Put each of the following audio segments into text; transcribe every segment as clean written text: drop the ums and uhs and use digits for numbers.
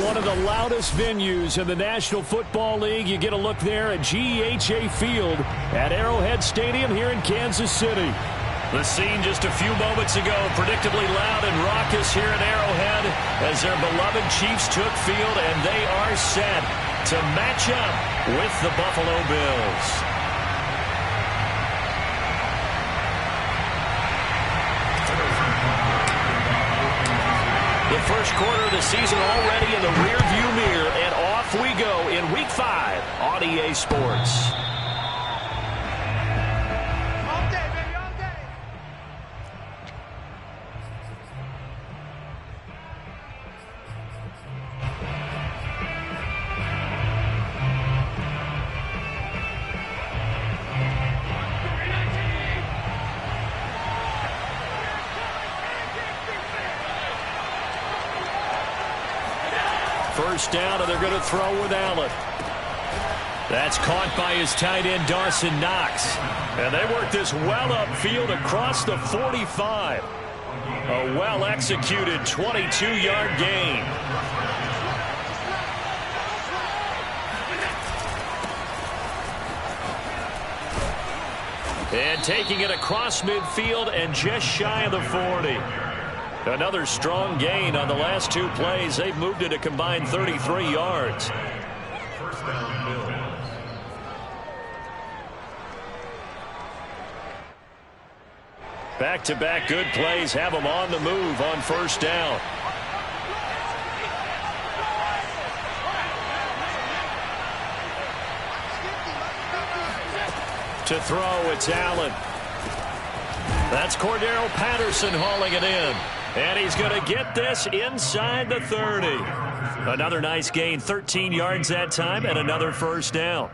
one of the loudest venues in the National Football League. You get a look there at GEHA Field at Arrowhead Stadium here in Kansas City. The scene just a few moments ago, predictably loud and raucous here at Arrowhead as their beloved Chiefs took field, and they are set to match up with the Buffalo Bills. The first quarter of the season already in the rearview mirror, and off we go in Week 5 on EA Sports. First down, and they're going to throw with Allen. That's caught by his tight end, Dawson Knox. And they work this well upfield across the 45. A well-executed 22-yard gain. And taking it across midfield and just shy of the 40. Another strong gain on the last two plays. They've moved it a combined 33 yards. First down, Bills. Back-to-back good plays have them on the move on first down. To throw, it's Allen. That's Cordero Patterson hauling it in. And he's going to get this inside the 30. Another nice gain, 13 yards that time, and another first down.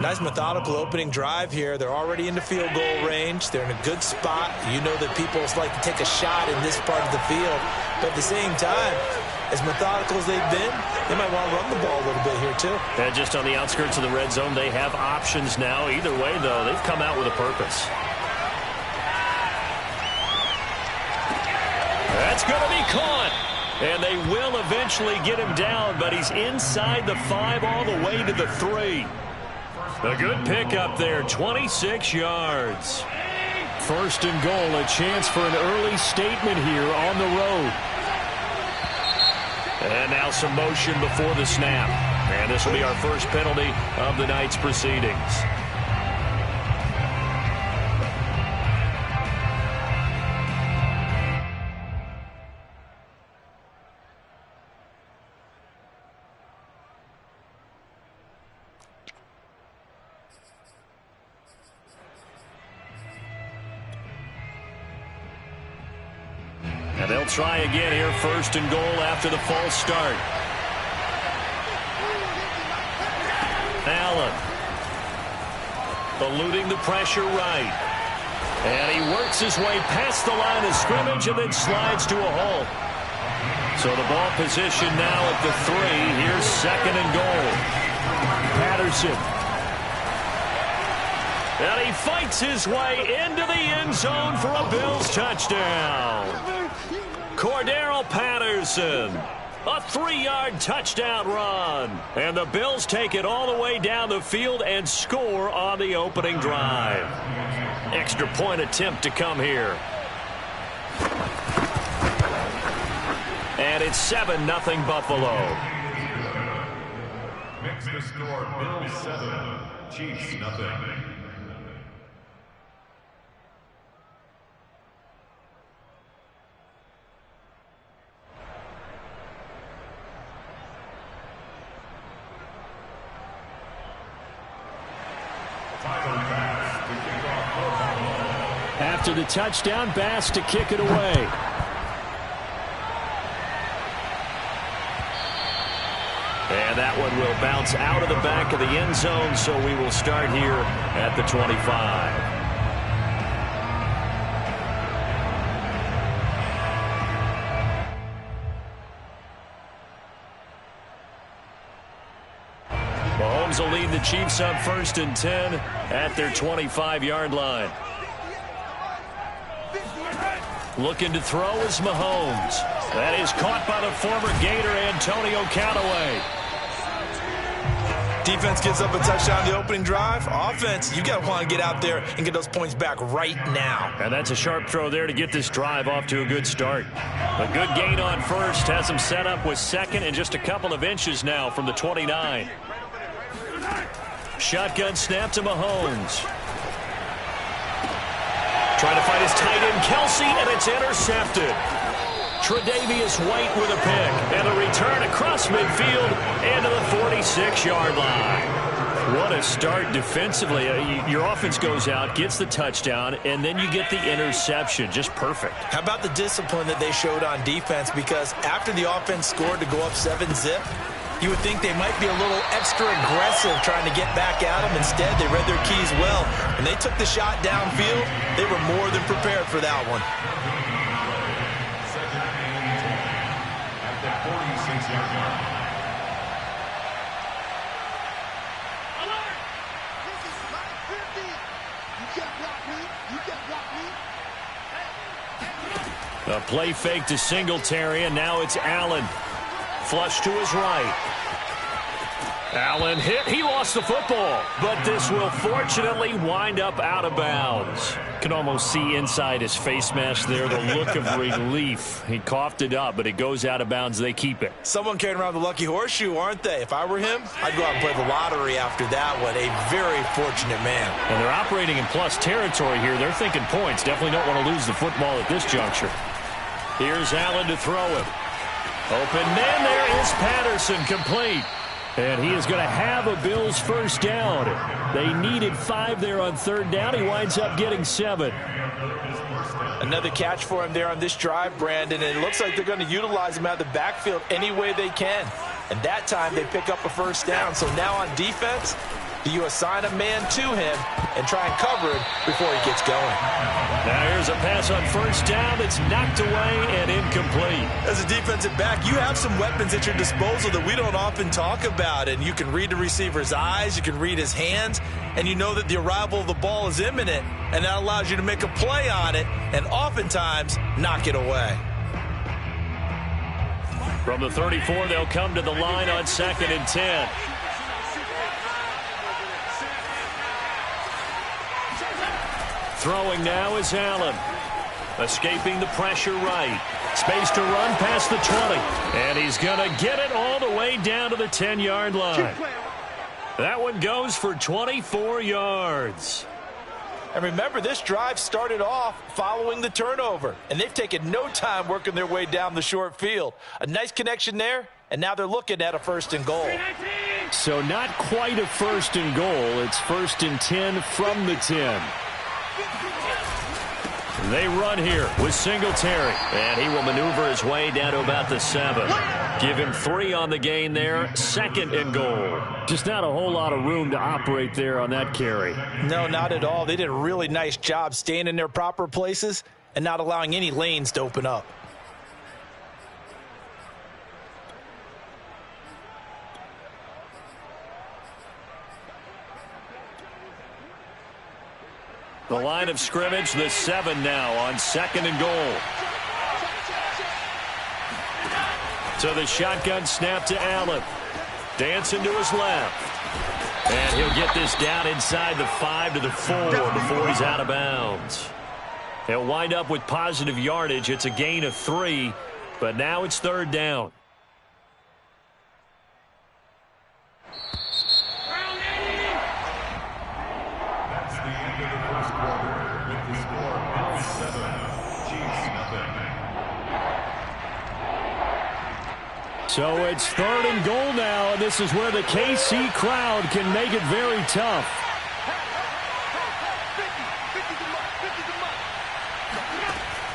Nice methodical opening drive here. They're already in the field goal range. They're in a good spot. You know that people like to take a shot in this part of the field. But at the same time, as methodical as they've been, they might want to run the ball a little bit here too. And just on the outskirts of the red zone, they have options now. Either way, though, they've come out with a purpose. That's going to be caught. And they will eventually get him down, but he's inside the 5 all the way to the 3. A good pickup there, 26 yards. First and goal, a chance for an early statement here on the road. And now some motion before the snap. And this will be our first penalty of the night's proceedings. And they'll try again here, first and goal after the false start. Allen eluding the pressure right. And he works his way past the line of scrimmage and then slides to a halt. So the ball position now at the 3. Here's second and goal. Patterson. And he fights his way into the end zone for a Bills touchdown. Cordero Patterson, a 3-yard touchdown run. And the Bills take it all the way down the field and score on the opening drive. Extra point attempt to come here. And it's 7-0 Buffalo. Mix the score, Bills 7, Chiefs nothing. After the touchdown, Bass to kick it away. And that one will bounce out of the back of the end zone, so we will start here at the 25. Mahomes will lead the Chiefs up first and 10 at their 25-yard line. Looking to throw is Mahomes. That is caught by the former Gator, Antonio Callaway. Defense gives up a touchdown the opening drive. Offense, you got to want to get out there and get those points back right now. And that's a sharp throw there to get this drive off to a good start. A good gain on first has him set up with second and just a couple of inches now from the 29. Shotgun snap to Mahomes. Trying to find his tight end, Kelsey, and it's intercepted. Tre'Davious White with a pick, and a return across midfield into the 46-yard line. What a start defensively. Your offense goes out, gets the touchdown, and then you get the interception. Just perfect. How about the discipline that they showed on defense? Because after the offense scored to go up 7-zip, you would think they might be a little extra aggressive trying to get back at them. Instead, they read their keys well. When they took the shot downfield, they were more than prepared for that one. A play fake to Singletary, and now it's Allen. Flush to his right. Allen hit. He lost the football, but this will fortunately wind up out of bounds. Can almost see inside his face mask there the look of relief. He coughed it up, but it goes out of bounds. They keep it. Someone carrying around the lucky horseshoe, aren't they? If I were him, I'd go out and play the lottery after that one. A very fortunate man. And they're operating in plus territory here. They're thinking points. Definitely don't want to lose the football at this juncture. Here's Allen to throw it. Open man, there is Patterson, complete. And he is going to have a Bills first down. They needed 5 there on third down. He winds up getting 7. Another catch for him there on this drive, Brandon, and it looks like they're going to utilize him out of the backfield any way they can. And that time they pick up a first down. So now on defense, do you assign a man to him and try and cover him before he gets going? Now here's a pass on first down that's knocked away and incomplete. As a defensive back, you have some weapons at your disposal that we don't often talk about. And you can read the receiver's eyes, you can read his hands, and you know that the arrival of the ball is imminent. And that allows you to make a play on it and oftentimes knock it away. From the 34, they'll come to the line on 2nd and 10. Throwing now is Allen. Escaping the pressure right. Space to run past the 20. And he's going to get it all the way down to the 10-yard line. That one goes for 24 yards. And remember, this drive started off following the turnover. And they've taken no time working their way down the short field. A nice connection there, and now they're looking at a 1st and goal. So not quite a 1st and goal. It's 1st and 10 from the 10. They run here with Singletary. And he will maneuver his way down to about the 7. Give him 3 on the gain there. 2nd and goal. Just not a whole lot of room to operate there on that carry. No, not at all. They did a really nice job staying in their proper places and not allowing any lanes to open up. The line of scrimmage, the 7 now on 2nd and goal. So the shotgun snap to Allen. Dancing to his left. And he'll get this down inside the 5 to the 4 before he's out of bounds. He'll wind up with positive yardage. It's a gain of 3, but now it's 3rd down. So it's 3rd and goal now, and this is where the KC crowd can make it very tough.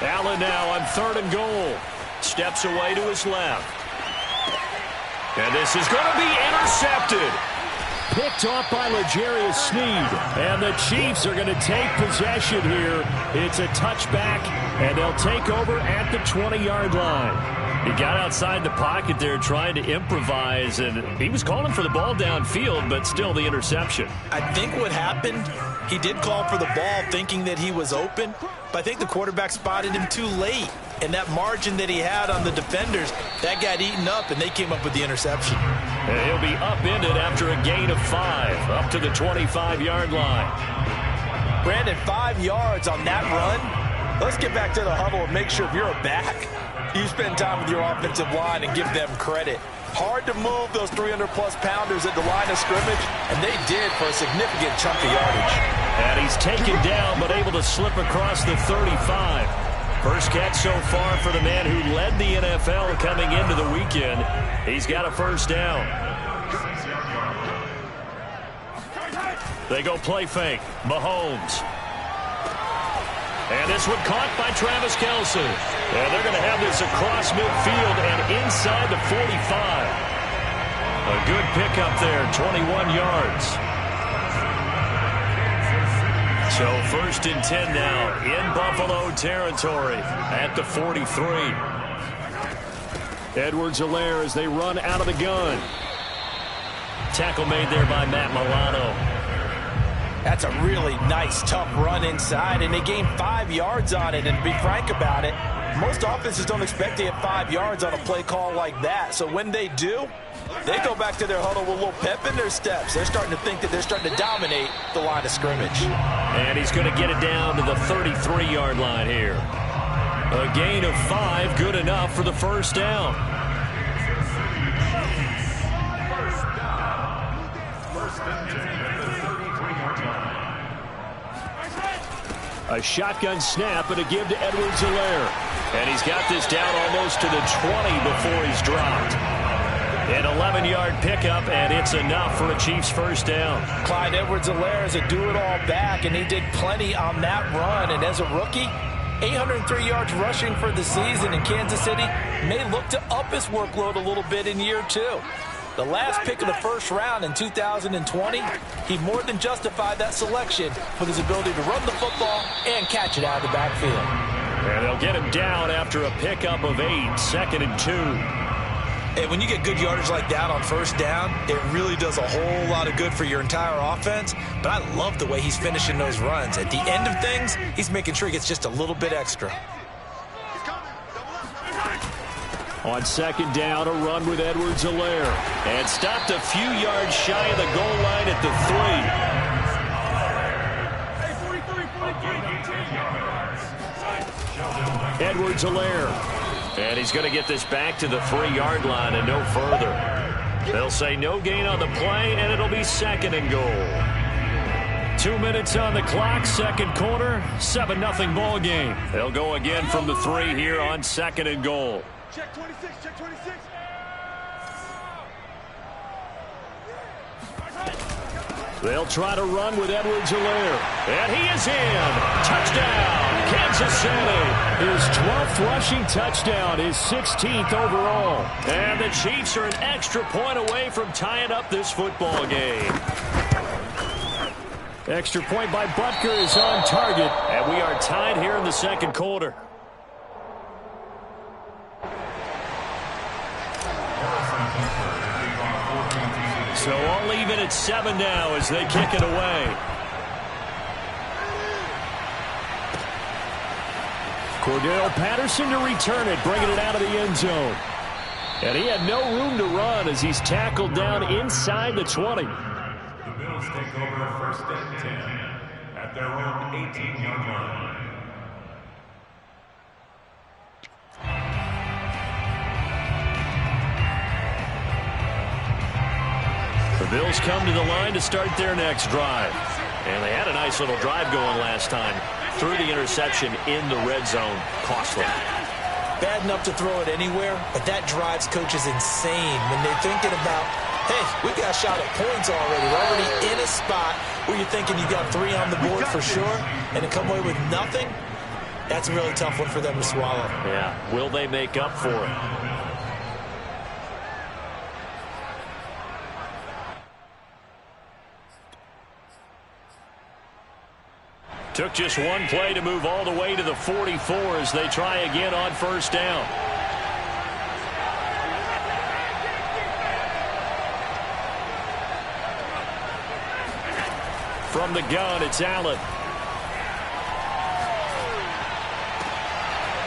Allen now on 3rd and goal. Steps away to his left. And this is going to be intercepted. Picked off by L'Jarius Sneed. And the Chiefs are going to take possession here. It's a touchback, and they'll take over at the 20-yard line. He got outside the pocket there trying to improvise, and he was calling for the ball downfield, but still the interception. I think what happened He did call for the ball thinking that he was open, but I think the quarterback spotted him too late. And that margin that he had on the defenders, that got eaten up, and they came up with the interception. And he'll be upended after a gain of 5, up to the 25-yard line. Brandon, 5 yards on that run. Let's get back to the huddle and make sure if you're a back, you spend time with your offensive line and give them credit. Hard to move those 300-plus pounders at the line of scrimmage, and they did for a significant chunk of yardage. And he's taken down, but able to slip across the 35. First catch so far for the man who led the NFL coming into the weekend. He's got a first down. They go play fake. Mahomes. And this one caught by Travis Kelce. And they're going to have this across midfield and inside the 45. A good pickup there, 21 yards. So 1st and 10 now in Buffalo territory at the 43. Edwards-Helaire as they run out of the gun. Tackle made there by Matt Milano. That's a really nice, tough run inside, and they gained 5 yards on it. And to be frank about it, most offenses don't expect to get 5 yards on a play call like that. So when they do, they go back to their huddle with a little pep in their steps. They're starting to think that they're starting to dominate the line of scrimmage. And he's going to get it down to the 33-yard line here. A gain of 5, good enough for the first down. A shotgun snap and a give to Edwards-Helaire. And he's got this down almost to the 20 before he's dropped. An 11-yard pickup, and it's enough for a Chiefs first down. Clyde Edwards-Helaire is a do-it-all back, and he did plenty on that run. And as a rookie, 803 yards rushing for the season in Kansas City may look to up his workload a little bit in year 2. The last pick of the first round in 2020, he more than justified that selection with his ability to run the football and catch it out of the backfield. And they'll get him down after a pickup of 8, 2nd and 2. And when you get good yardage like that on first down, it really does a whole lot of good for your entire offense. But I love the way he's finishing those runs. At the end of things, he's making sure he gets just a little bit extra. On 2nd down, a run with Edwards-Helaire. And stopped a few yards shy of the goal line at the 3. Edwards-Helaire. And he's going to get this back to the 3-yard line and no further. They'll say no gain on the play, and it'll be 2nd and goal. 2 minutes on the clock, second quarter, 7-0 ball game. They'll go again from the 3 here on 2nd and goal. Check 26, check 26. They'll try to run with Edwards-Helaire. And he is in. Touchdown, Kansas City. His 12th rushing touchdown, his 16th overall. And the Chiefs are an extra point away from tying up this football game. Extra point by Butker is on target. And we are tied here in the second quarter. So all even at 7 now as they kick it away. Cordero Patterson to return it, bringing it out of the end zone. And he had no room to run as he's tackled down inside the 20. The Bills take over 1st and 10 at their own 18-yard line. The Bills come to the line to start their next drive. And they had a nice little drive going last time. Threw the interception in the red zone. Costly. Bad enough to throw it anywhere, but that drives coaches insane when they're thinking about, hey, we got a shot at points already. We're already in a spot where you're thinking you got 3 on the board for sure, and to come away with nothing, that's a really tough one for them to swallow. Yeah, will they make up for it? Took just one play to move all the way to the 44 as they try again on first down. From the gun, it's Allen.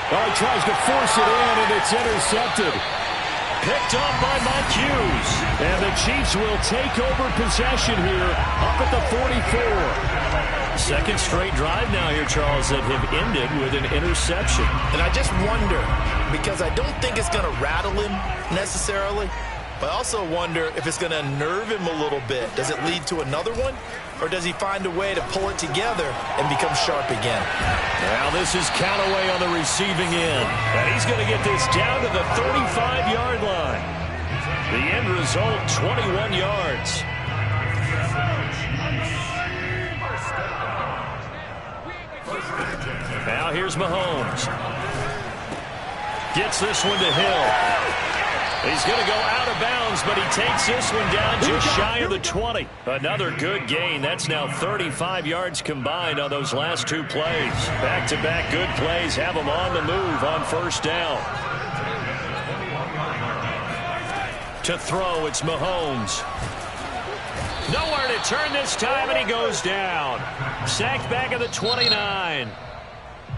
Oh, he tries to force it in, and it's intercepted. Picked up by Mike Hughes. And the Chiefs will take over possession here up at the 44. Second straight drive now here, Charles, that have ended with an interception. And I just wonder, because I don't think it's going to rattle him necessarily, but I also wonder if it's going to unnerve him a little bit. Does it lead to another one? Or does he find a way to pull it together and become sharp again? Now this is Callaway on the receiving end. And he's going to get this down to the 35-yard line. The end result, 21 yards. Now here's Mahomes. Gets this one to Hill. He's going to go out of bounds, but he takes this one down just shy of the 20. Another good gain. That's now 35 yards combined on those last two plays. Back-to-back good plays have them on the move on first down. To throw, it's Mahomes. Nowhere to turn this time, and he goes down. Sacked back at the 29.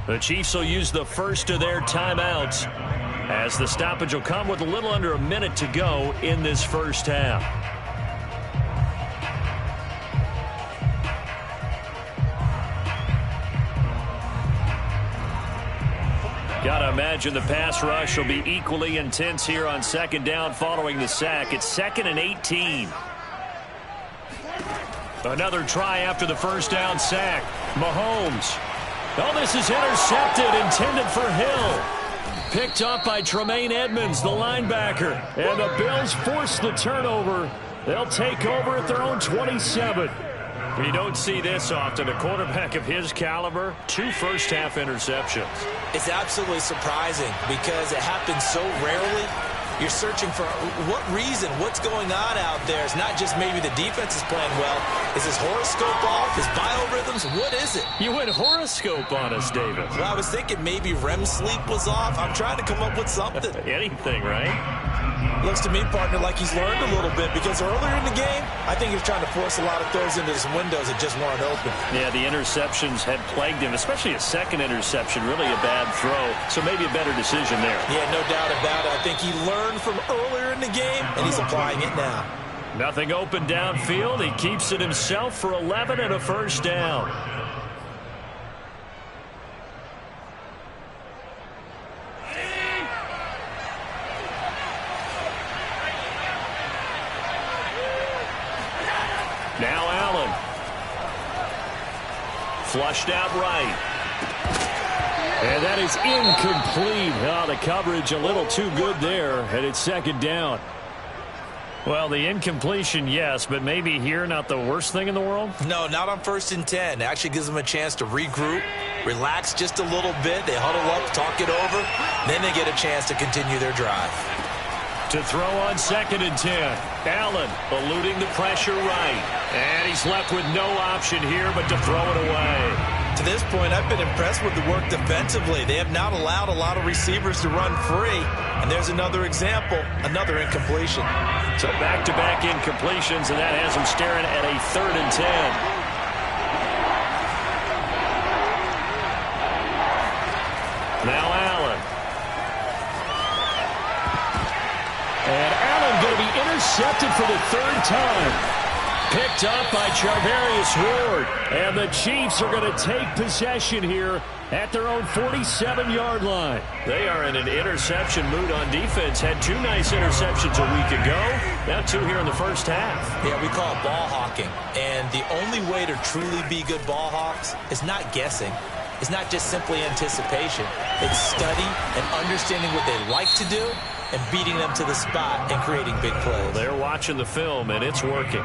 The Chiefs will use the first of their timeouts, as the stoppage will come with a little under a minute to go in this first half. Gotta imagine the pass rush will be equally intense here on second down following the sack. It's 2nd and 18. Another try after the first down sack. Mahomes. Oh, this is intercepted, intended for Hill. Picked up by Tremaine Edmonds, the linebacker. And the Bills force the turnover. They'll take over at their own 27. You don't see this often. A quarterback of his caliber, 2 first-half interceptions. It's absolutely surprising because it happens so rarely. You're searching for what reason, what's going on out there. It's not just maybe the defense is playing well. Is his horoscope off? His biorhythms? What is it? You went horoscope on us, David. Well, I was thinking maybe REM sleep was off. I'm trying to come up with something. Anything, right? Looks to me, partner, like he's learned a little bit because earlier in the game, I think he was trying to force a lot of throws into some windows that just weren't open. Yeah, the interceptions had plagued him, especially a second interception, really a bad throw. So maybe a better decision there. Yeah, no doubt about it. I think he learned from earlier in the game, and he's applying it now. Nothing open downfield. He keeps it himself for 11 and a first down. Now Allen. Flushed out right. And that is incomplete. Oh, the coverage a little too good there, and it's second down. Well, the incompletion, yes, but maybe here not the worst thing in the world? No, not on 1st and 10. It actually gives them a chance to regroup, relax just a little bit. They huddle up, talk it over. Then they get a chance to continue their drive. To throw on 2nd and 10. Allen eluding the pressure right. And he's left with no option here but to throw it away. To this point, I've been impressed with the work defensively. They have not allowed a lot of receivers to run free. And there's another example, another incompletion. So back-to-back incompletions, and that has them staring at a 3rd and 10. Now Allen. And Allen going to be intercepted for the 3rd time. Picked up by Charvarius Ward. And the Chiefs are going to take possession here at their own 47-yard line. They are in an interception mood on defense. Had 2 nice interceptions a week ago. Now 2 here in the first half. Yeah, we call it ball hawking. And the only way to truly be good ball hawks is not guessing. It's not just simply anticipation. It's study and understanding what they like to do and beating them to the spot and creating big plays. They're watching the film, and it's working.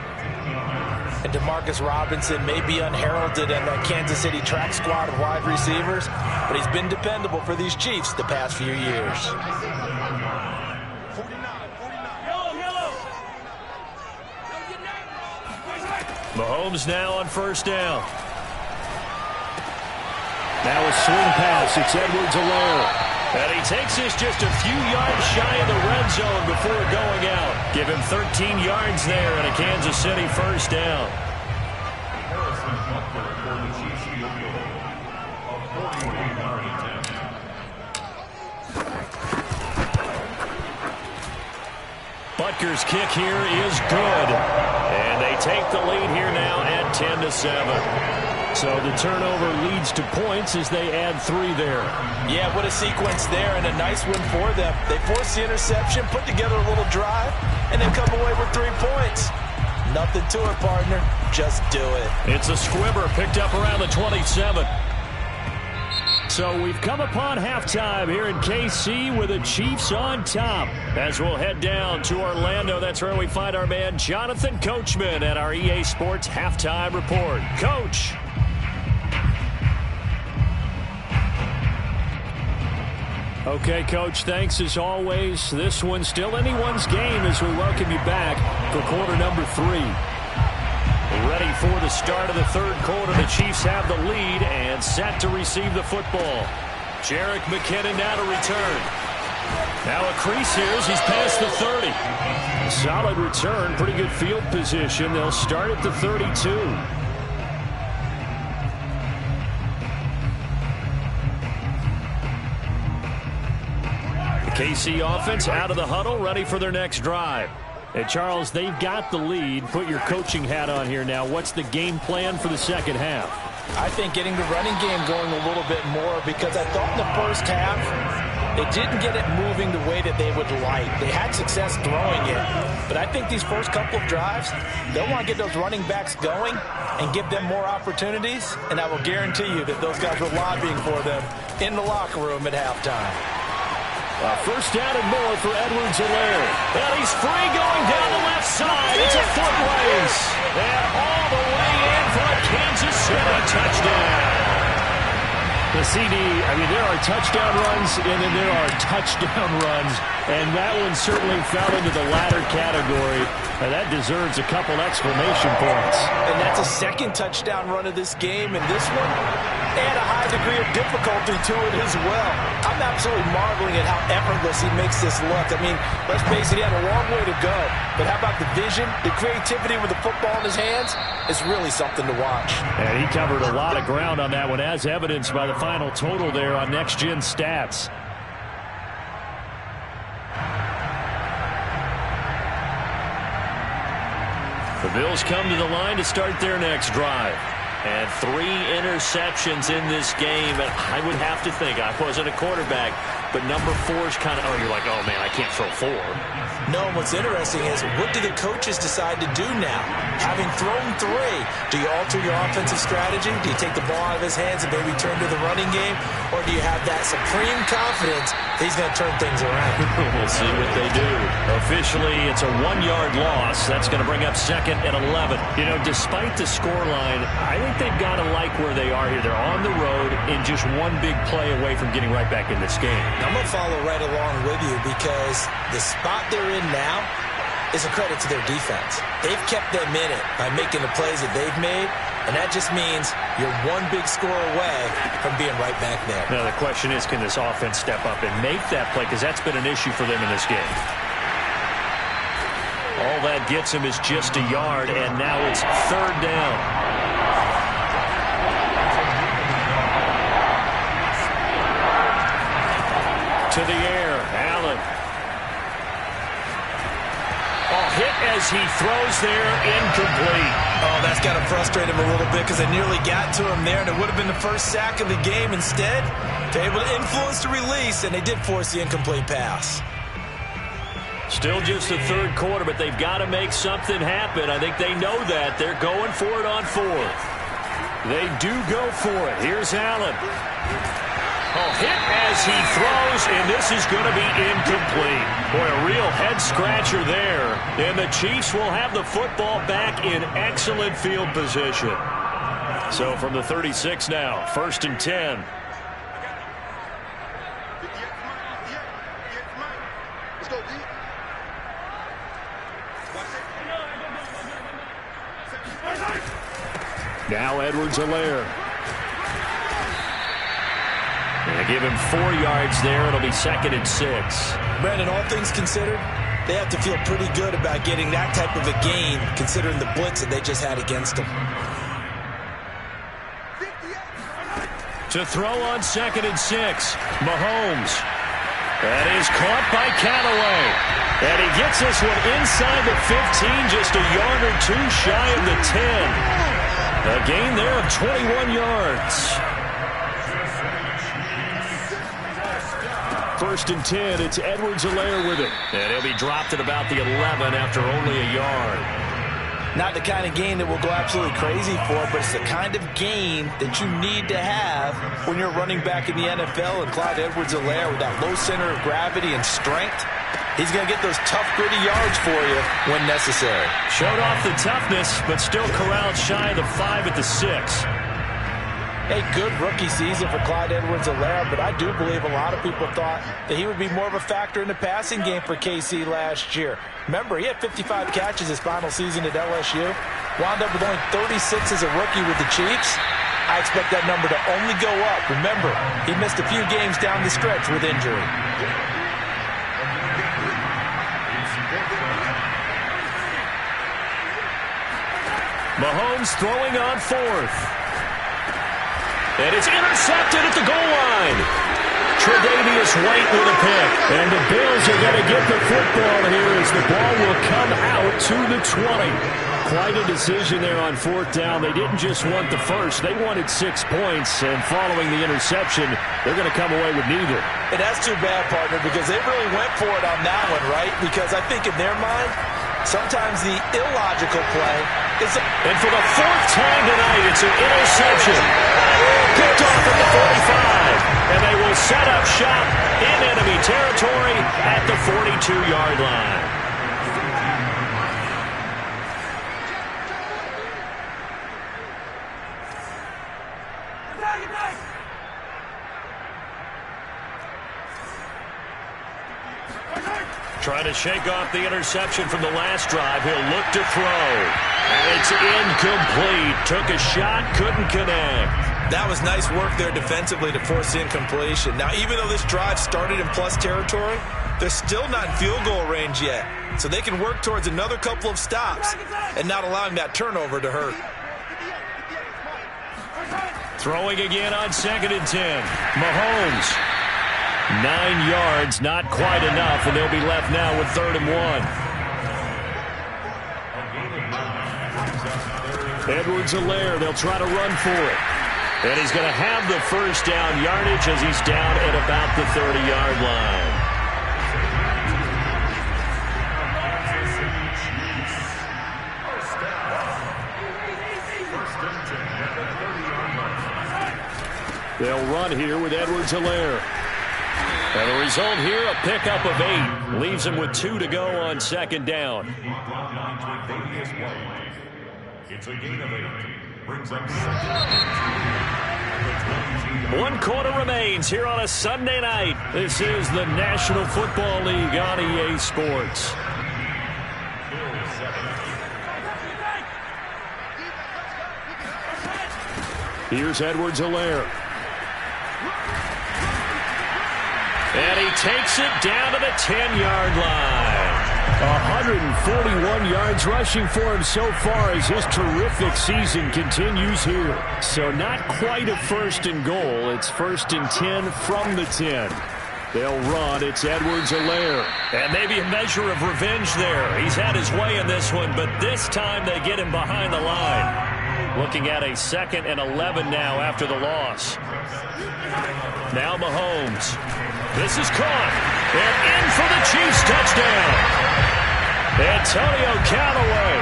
And Demarcus Robinson may be unheralded in that Kansas City track squad of wide receivers, but he's been dependable for these Chiefs the past few years. 49. Mahomes now on first down. Now a swing pass. It's Edwards-Helaire. And he takes this just a few yards shy of the red zone before going out. Give him 13 yards there and a Kansas City first down. Butker's kick here is good. And they take the lead here now at 10-7. So the turnover leads to points as they add 3 there. Yeah, what a sequence there, and a nice win for them. They force the interception, put together a little drive, and then come away with 3 points. Nothing to it, partner. Just do it. It's a squibber picked up around the 27. So we've come upon halftime here in KC with the Chiefs on top. As we'll head down to Orlando, that's where we find our man Jonathan Coachman at our EA Sports Halftime Report. Coach. Okay, Coach, thanks as always. This one's still anyone's game as we welcome you back for quarter number 3. Ready for the start of the third quarter. The Chiefs have the lead and set to receive the football. Jerick McKinnon now to return. Now a crease here as he's past the 30. Solid return, pretty good field position. They'll start at the 32. KC offense out of the huddle, ready for their next drive. Hey, Charles, they've got the lead. Put your coaching hat on here now. What's the game plan for the second half? I think getting the running game going a little bit more, because I thought in the first half they didn't get it moving the way that they would like. They had success throwing it, but I think these first couple of drives, they'll want to get those running backs going and give them more opportunities, and I will guarantee you that those guys were lobbying for them in the locker room at halftime. First down and more for Edwards-Helaire. And he's free going down the left side. It's a foot race. And all the way in for a Kansas City touchdown. The CD, I mean, there are touchdown runs and then there are touchdown runs. And that one certainly fell into the latter category. And that deserves a couple exclamation points. And that's a second touchdown run of this game. And this one, and a high degree of difficulty to it as well. I'm absolutely marveling at how effortless he makes this look. I mean, let's face it, he had a long way to go. But how about the vision, the creativity with the football in his hands? It's really something to watch. And he covered a lot of ground on that one, as evidenced by the final total there on Next Gen Stats. The Bills come to the line to start their next drive. And 3 interceptions in this game. And I would have to think, I wasn't a quarterback, but number 4 is kind of, oh, you're like, oh, man, I can't throw 4. No, what's interesting is, what do the coaches decide to do now? Having thrown 3, do you alter your offensive strategy? Do you take the ball out of his hands and maybe turn to the running game? Or do you have that supreme confidence that he's going to turn things around? We'll see what they do. Officially, it's a 1-yard loss. That's going to bring up 2nd and 11. You know, despite the scoreline, I think they've got to like where they are here. They're on the road and just one big play away from getting right back in this game. I'm going to follow right along with you, because the spot they're in now is a credit to their defense. They've kept them in it by making the plays that they've made, and that just means you're one big score away from being right back there. Now, the question is, can this offense step up and make that play? Because that's been an issue for them in this game. All that gets him is just a yard, and now it's 3rd down. To the air, Allen. Hit as he throws there, incomplete. Oh, that's got to frustrate him a little bit, because they nearly got to him there, and it would have been the first sack of the game. Instead, they're able to influence the release, and they did force the incomplete pass. Still just the 3rd quarter, but they've got to make something happen. I think they know that. They're going for it on 4th. They do go for it. Here's Allen. Hit as he throws, and this is going to be incomplete. Boy, a real head-scratcher there. And the Chiefs will have the football back in excellent field position. So from the 36 now, 1st and 10. Now Edwards-Helaire. They give him 4 yards there. It'll be 2nd and 6. Brandon, all things considered, they have to feel pretty good about getting that type of a gain, considering the blitz that they just had against them. To throw on 2nd and 6, Mahomes. That is caught by Callaway. And he gets this one inside the 15, just a yard or two shy of the 10. A gain there of 21 yards. First and 10, it's Edwards-Helaire with it. And he'll be dropped at about the 11 after only a yard. Not the kind of game that we'll go absolutely crazy for, but it's the kind of game that you need to have when you're running back in the NFL. And Clyde Edwards-Helaire, with that low center of gravity and strength, he's going to get those tough, gritty yards for you when necessary. Showed off the toughness, but still corralled shy of the 5 at the 6. A good rookie season for Clyde Edwards-Helaire, but I do believe a lot of people thought that he would be more of a factor in the passing game for KC last year. Remember, he had 55 catches his final season at LSU. Wound up with only 36 as a rookie with the Chiefs. I expect that number to only go up. Remember, he missed a few games down the stretch with injury. Mahomes throwing on 4th. And it's intercepted at the goal line. Tre'Davious White with a pick. And the Bills are going to get the football here as the ball will come out to the 20. Quite a decision there on 4th down. They didn't just want the first. They wanted 6 points. And following the interception, they're going to come away with neither. And that's too bad, partner, because they really went for it on that one, right? Because I think in their mind, sometimes the illogical play is... And for the 4th time tonight, it's an interception. Picked off at the 45. And they will set up shop in enemy territory at the 42-yard line. Trying to shake off the interception from the last drive. He'll look to throw. And it's incomplete. Took a shot, couldn't connect. That was nice work there defensively to force incompletion. Now, even though this drive started in plus territory, they're still not in field goal range yet. So they can work towards another couple of stops and not allowing that turnover to hurt. Throwing again on 2nd and 10. Mahomes. 9 yards, not quite enough, and they'll be left now with 3rd and 1. Edwards-Helaire, they'll try to run for it. And he's going to have the first down yardage as he's down at about the 30-yard line. They'll run here with Edwards-Helaire. And the result here, a pickup of 8. Leaves him with 2 to go on 2nd down. It's a gain of 8. Brings up 1 quarter remains here on a Sunday night. This is the National Football League on EA Sports. Here's Edwards-Helaire. And he takes it down to the 10-yard line. 141 yards rushing for him so far as his terrific season continues here. So not quite a 1st and goal. It's 1st and 10 from the 10. They'll run. It's Edwards-Helaire. And maybe a measure of revenge there. He's had his way in this one, but this time they get him behind the line. Looking at a 2nd and 11 now after the loss. Now Mahomes. This is caught. And in for the Chiefs touchdown. Antonio Callaway,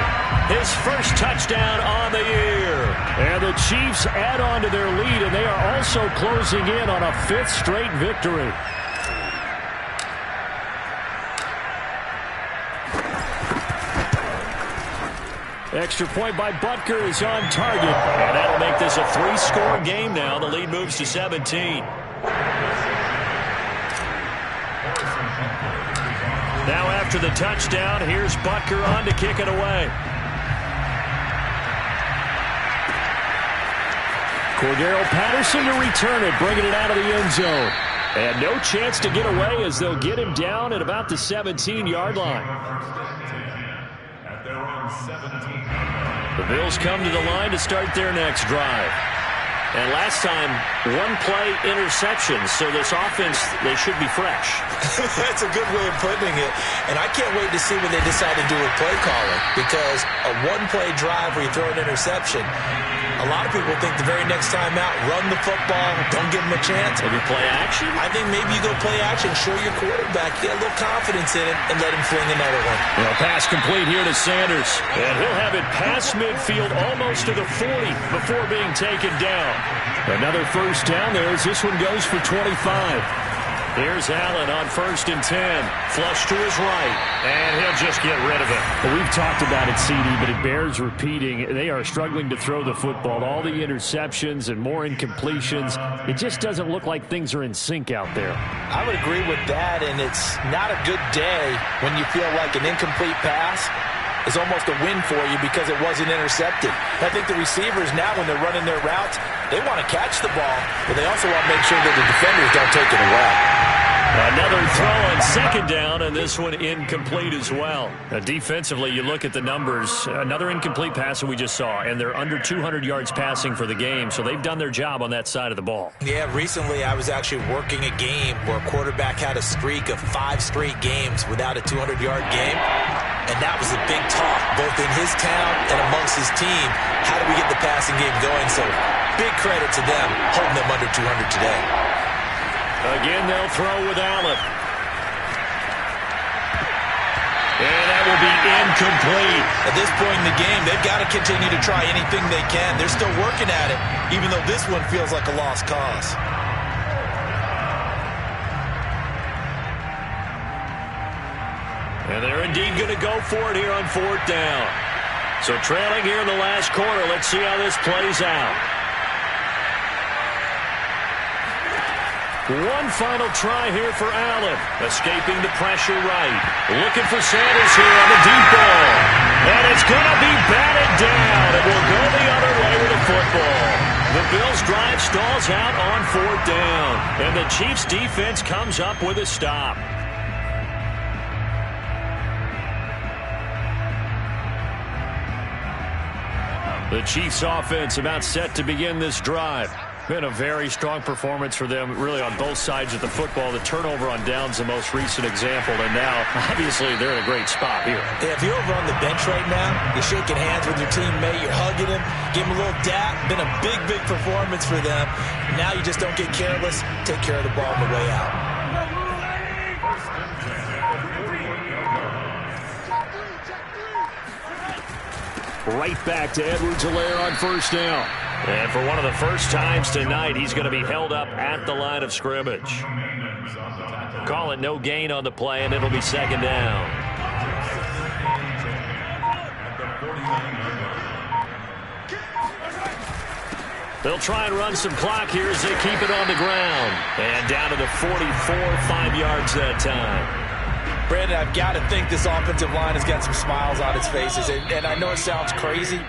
his first touchdown on the year. And the Chiefs add on to their lead, and they are also closing in on a 5th straight victory. Extra point by Butker is on target. And that'll make this a 3-score game now. The lead moves to 17. Now after the touchdown, here's Butker on to kick it away. Cordero Patterson to return it, bringing it out of the end zone. And no chance to get away as they'll get him down at about the 17-yard line. At their own 17. The Bills come to the line to start their next drive. And last time, one-play interception. So this offense, they should be fresh. That's a good way of putting it. And I can't wait to see what they decide to do with play calling, because a one-play drive where you throw an interception, a lot of people think the very next time out, run the football, don't give them a chance. Maybe play action? I think maybe you go play action, show your quarterback, get a little confidence in it, and let him fling another one. Well, pass complete here to Sanders. And he'll have it past midfield almost to the 40 before being taken down. Another first down there as this one goes for 25. Here's Allen on 1st and 10. Flush to his right. And he'll just get rid of it. Well, we've talked about it, CD, but it bears repeating. They are struggling to throw the football. All the interceptions and more incompletions. It just doesn't look like things are in sync out there. I would agree with that, and it's not a good day when you feel like an incomplete pass is almost a win for you because it wasn't intercepted. I think the receivers now, when they're running their routes, they want to catch the ball, but they also want to make sure that the defenders don't take it away. Another throw on 2nd down, and this one incomplete as well. Defensively, you look at the numbers. Another incomplete pass that we just saw, and they're under 200 yards passing for the game, so they've done their job on that side of the ball. Yeah, recently I was actually working a game where a quarterback had a streak of 5 straight games without a 200-yard game, and that was a big talk, both in his town and amongst his team. How do we get the passing game going? So big credit to them holding them under 200 today. Again, they'll throw with Allen. And that will be incomplete. At this point in the game, they've got to continue to try anything they can. They're still working at it, even though this one feels like a lost cause. And they're indeed going to go for it here on 4th down. So trailing here in the last quarter. Let's see how this plays out. One final try here for Allen. Escaping the pressure right. Looking for Sanders here on the deep ball. And it's going to be batted down. It will go the other way with the football. The Bills' drive stalls out on 4th down. And the Chiefs' defense comes up with a stop. The Chiefs' offense about set to begin this drive. Been a very strong performance for them, really, on both sides of the football. The turnover on downs, the most recent example, and now, obviously, they're in a great spot here. Yeah, if you're over on the bench right now, you're shaking hands with your teammate, you're hugging him, give him a little dap. Been a big, big performance for them. Now you just don't get careless. Take care of the ball on the way out. Right back to Edwards-Helaire on 1st down. And for one of the first times tonight, he's going to be held up at the line of scrimmage. Call it no gain on the play, and it'll be 2nd down. They'll try and run some clock here as they keep it on the ground. And down to the 44, 5 yards that time. Brandon, I've got to think this offensive line has got some smiles on its faces. And I know it sounds crazy,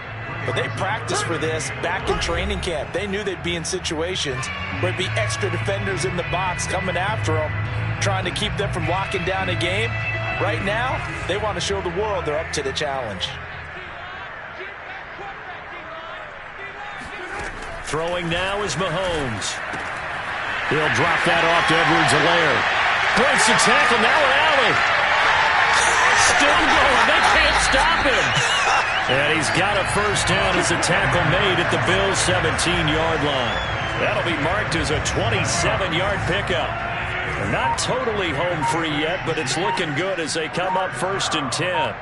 but they practiced for this back in training camp. They knew they'd be in situations where it'd be extra defenders in the box coming after them, trying to keep them from locking down a game. Right now, they want to show the world they're up to the challenge. Throwing now is Mahomes. He'll drop that off to Edwards-Helaire. Breaks the tackle, now Allen. Still going, they can't stop him. And he's got a first down as a tackle made at the Bills' 17-yard line. That'll be marked as a 27-yard pickup. Not totally home free yet, but it's looking good as they come up 1st and 10.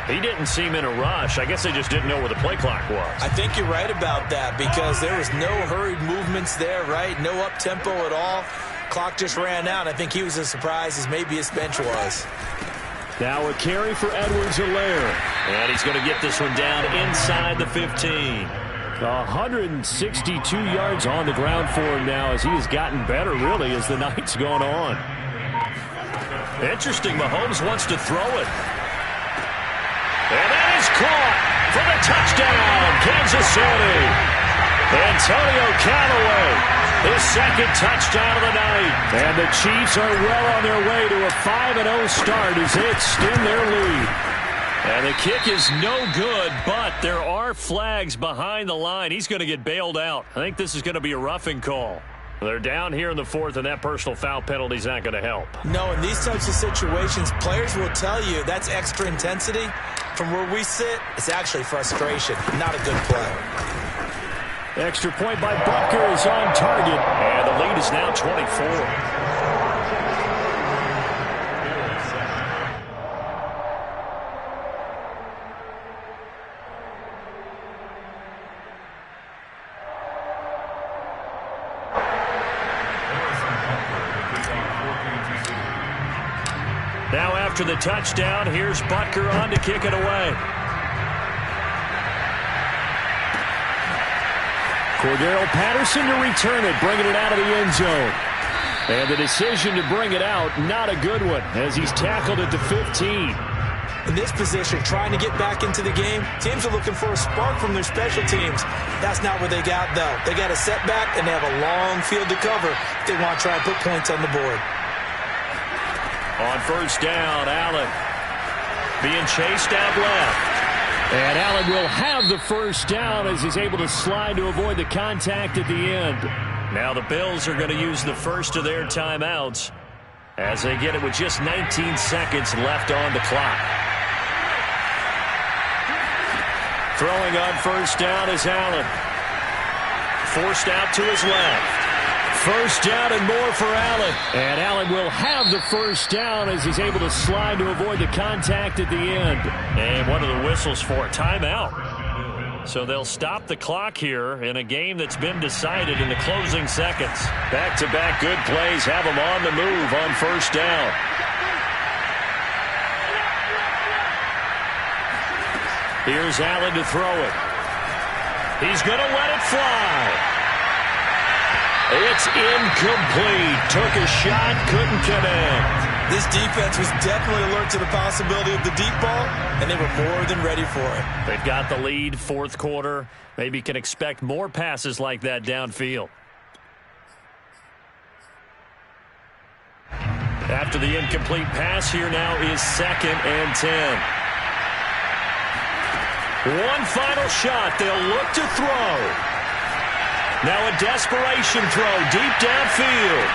He didn't seem in a rush. I guess they just didn't know where the play clock was. I think you're right about that because there was no hurried movements there, right? No up-tempo at all. Clock just ran out. I think he was as surprised as maybe his bench was. Now a carry for Edwards-Helaire. And he's going to get this one down inside the 15. 162 yards on the ground for him now as he has gotten better, really, as the night's gone on. Interesting. Mahomes wants to throw it. And that is caught for the touchdown, Kansas City. Antonio Callaway His second touchdown of the night. And the Chiefs are well on their way to a 5-0 start as they extend their lead. And the kick is no good, but there are flags behind the line. He's going to get bailed out. I think this is going to be a roughing call. They're down here in the fourth, and that personal foul penalty is not going to help. No, in these types of situations, players will tell you that's extra intensity. From where we sit, it's actually frustration, not a good play. Extra point by Butker is on target, and the lead is now 24. Now after the touchdown, here's Butker on to kick it away. Cordero Patterson to return it, bringing it out of the end zone. And the decision to bring it out, not a good one, as he's tackled at the 15. In this position, trying to get back into the game, teams are looking for a spark from their special teams. That's not what they got, though. They got a setback, and they have a long field to cover if they want to try and put points on the board. On first down, Allen being chased out left. And Allen will have the first down as he's able to slide to avoid the contact at the end. Now the Bills are going to use the first of their timeouts as they get it with just 19 seconds left on the clock. Throwing on first down is Allen. Forced out to his left. First down and more for Allen. And Allen will have the first down as he's able to slide to avoid the contact at the end. And what are the whistles for? Timeout. So they'll stop the clock here in a game that's been decided in the closing seconds. Back-to-back good plays have them on the move on first down. Here's Allen to throw it. He's going to let it fly. It's incomplete. Took a shot, couldn't connect. This defense was definitely alert to the possibility of the deep ball, and they were more than ready for it. They've got the lead, fourth quarter. Maybe can expect more passes like that downfield. After the incomplete pass, here now is 2nd and 10. One final shot. They'll look to throw. Now a desperation throw deep downfield.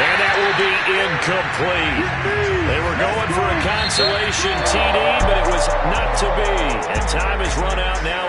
And that will be incomplete. They were going for a consolation TD, but it was not to be. And time has run out now